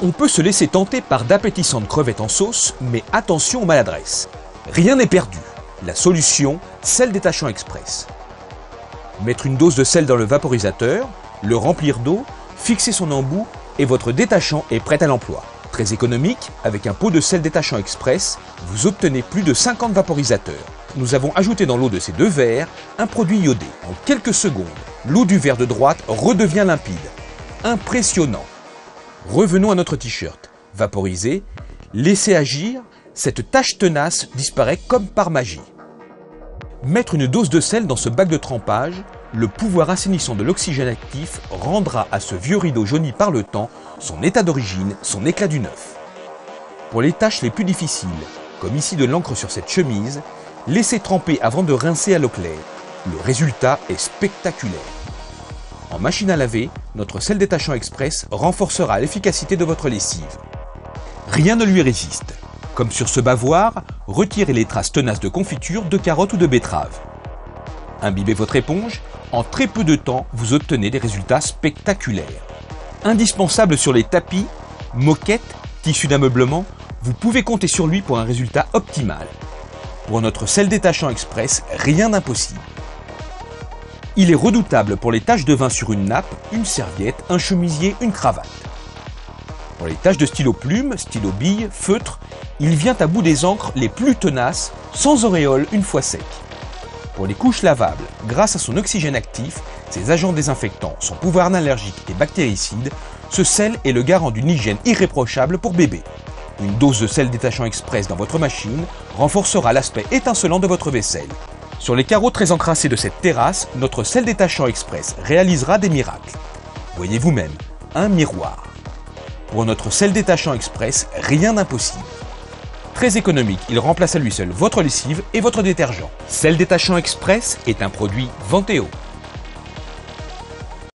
On peut se laisser tenter par d'appétissantes crevettes en sauce, mais attention aux maladresses. Rien n'est perdu. La solution, sel détachant express. Mettre une dose de sel dans le vaporisateur, le remplir d'eau, fixer son embout et votre détachant est prêt à l'emploi. Très économique, avec un pot de sel détachant express, vous obtenez plus de 50 vaporisateurs. Nous avons ajouté dans l'eau de ces 2 verres un produit iodé. En quelques secondes, l'eau du verre de droite redevient limpide. Impressionnant. Revenons à notre t-shirt. Vaporisé, laissez agir, cette tache tenace disparaît comme par magie. Mettre une dose de sel dans ce bac de trempage, le pouvoir assainissant de l'oxygène actif rendra à ce vieux rideau jauni par le temps son état d'origine, son éclat du neuf. Pour les tâches les plus difficiles, comme ici de l'encre sur cette chemise, laissez tremper avant de rincer à l'eau claire. Le résultat est spectaculaire. En machine à laver, notre sel détachant express renforcera l'efficacité de votre lessive. Rien ne lui résiste. Comme sur ce bavoir, retirez les traces tenaces de confiture, de carottes ou de betteraves. Imbibez votre éponge, en très peu de temps, vous obtenez des résultats spectaculaires. Indispensable sur les tapis, moquettes, tissus d'ameublement, vous pouvez compter sur lui pour un résultat optimal. Pour notre sel détachant express, rien d'impossible. Il est redoutable pour les taches de vin sur une nappe, une serviette, un chemisier, une cravate. Pour les taches de stylo plume, stylo bille, feutre, il vient à bout des encres les plus tenaces, sans auréole une fois sec. Pour les couches lavables, grâce à son oxygène actif, ses agents désinfectants, son pouvoir analergique et bactéricide, ce sel est le garant d'une hygiène irréprochable pour bébé. Une dose de sel détachant express dans votre machine renforcera l'aspect étincelant de votre vaisselle. Sur les carreaux très encrassés de cette terrasse, notre sel détachant express réalisera des miracles. Voyez vous-même, un miroir. Pour notre sel détachant express, rien d'impossible. Très économique, il remplace à lui seul votre lessive et votre détergent. Sel détachant express est un produit Vanteo.